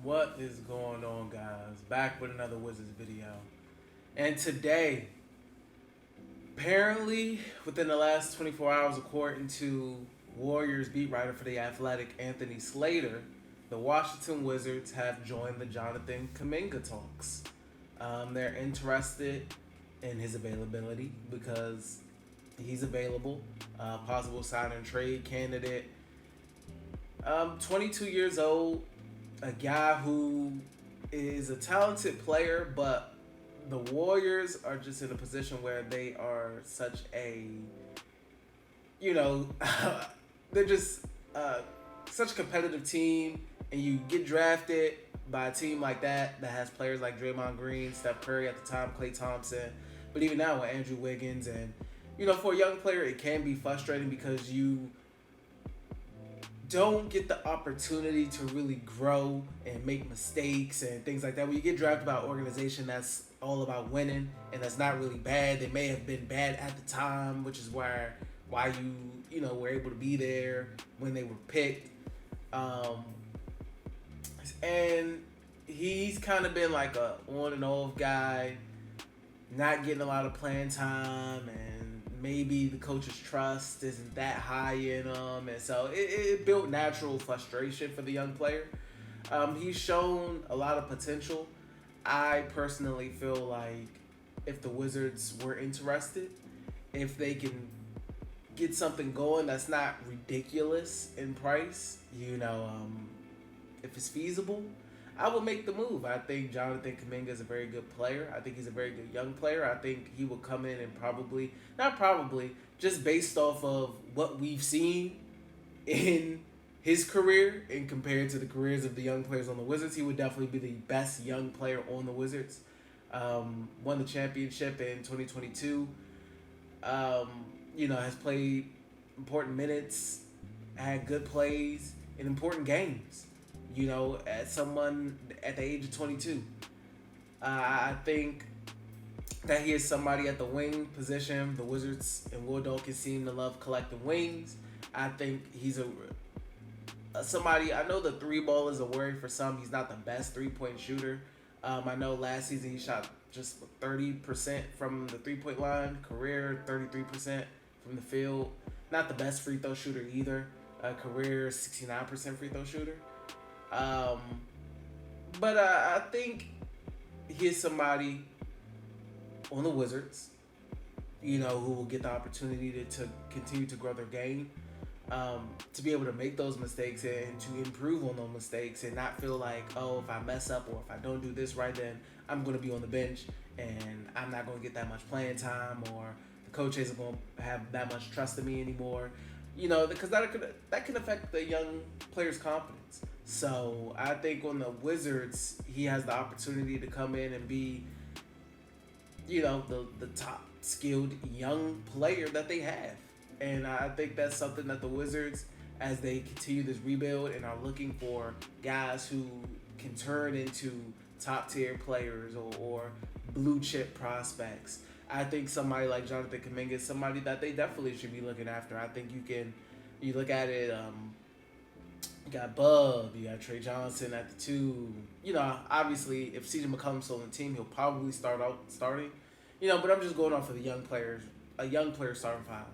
What is going on, guys? Back with another Wizards video. And today, apparently, within the last 24 hours, according to Warriors beat writer for The Athletic, Anthony Slater, the Washington Wizards have joined the Jonathan Kuminga talks. They're interested in his availability because he's available, possible sign and trade candidate. 22 years old, a guy who is a talented player, but the Warriors are just in a position where they are such a, you know, they're just such a competitive team, and you get drafted by a team like that has players like Draymond Green, Steph Curry at the time, Klay Thompson, but even now with Andrew Wiggins, and for a young player, it can be frustrating because you don't get the opportunity to really grow and make mistakes and things like that. When you get drafted by an organization that's all about winning and that's not really bad, they may have been bad at the time, which is why you were able to be there when they were picked. And he's kind of been like a on and off guy, not getting a lot of playing time, and maybe the coach's trust isn't that high in him, and so it built natural frustration for the young player. He's shown a lot of potential. I personally feel like if the Wizards were interested, if they can get something going that's not ridiculous in price, if it's feasible, I would make the move. I think Jonathan Kuminga is a very good player. I think he's a very good young player. I think he will come in and just based off of what we've seen in his career and compared to the careers of the young players on the Wizards, he would definitely be the best young player on the Wizards. Won the championship in 2022. Has played important minutes, had good plays in important games. As someone at the age of 22, I think that he is somebody at the wing position. The Wizards and Will Dawkins seem to love collecting wings. I think he's somebody. I know the three ball is a worry for some. He's not the best 3-point shooter. I know last season he shot just 30% from the 3-point line. Career 33% from the field. Not the best free throw shooter either. Career 69% free throw shooter. But I think he's somebody on the Wizards, who will get the opportunity to continue to grow their game, to be able to make those mistakes and to improve on those mistakes and not feel like, oh, if I mess up or if I don't do this right, then I'm going to be on the bench and I'm not going to get that much playing time, or the coach isn't going to have that much trust in me anymore. Because that could affect the young player's confidence. So I think on the Wizards, he has the opportunity to come in and be, the top skilled young player that they have. And I think that's something that the Wizards, as they continue this rebuild and are looking for guys who can turn into top tier players or blue chip prospects. I think somebody like Jonathan Kuminga is somebody that they definitely should be looking after. I think you look at it, you got Bub, you got Trey Johnson at the 2. Obviously, if CJ McCollum's on the team, he'll probably starting. But I'm just going off of the young players, a young player starting 5.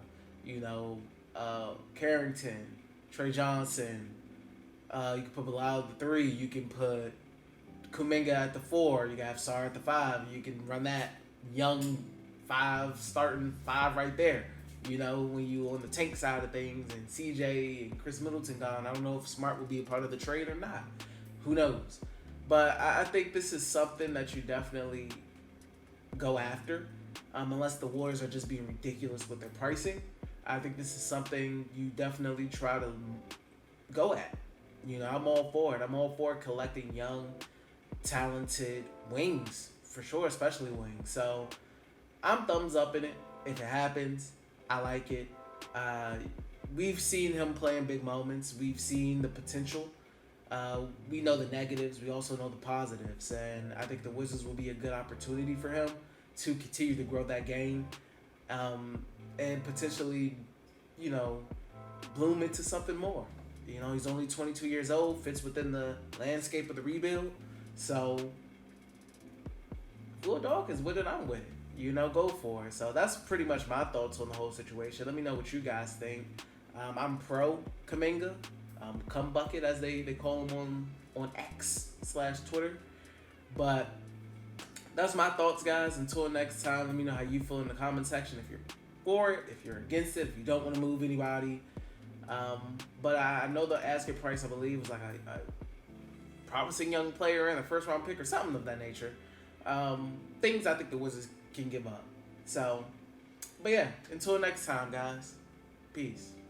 Carrington, Trey Johnson. You can put Bilal at the 3. You can put Kuminga at the 4. You can have Sar at the 5. You can run that young 5, starting 5 right there. When you on the tank side of things and CJ and Chris Middleton gone, I don't know if Smart will be a part of the trade or not. Who knows? But I think this is something that you definitely go after, unless the Warriors are just being ridiculous with their pricing. I think this is something you definitely try to go at. I'm all for it. I'm all for collecting young, talented wings, for sure, especially wings. So I'm thumbs up in it. If it happens, I like it. We've seen him play in big moments. We've seen the potential. We know the negatives. We also know the positives. And I think the Wizards will be a good opportunity for him to continue to grow that game, and potentially, bloom into something more. You know, he's only 22 years old, fits within the landscape of the rebuild. So, if Lil Dog is with it, I'm with it. You know, go for it. So that's pretty much my thoughts on the whole situation. Let me know what you guys think. I'm pro Kuminga, cum bucket as they call him on X/Twitter. But that's my thoughts, guys. Until next time, let me know how you feel in the comment section. If you're for it, if you're against it, if you don't want to move anybody. But I know the asking price, I believe, was like a promising young player and a first round pick or something of that nature. Things I think the Wizards can give up. So, but yeah, until next time, guys. Peace.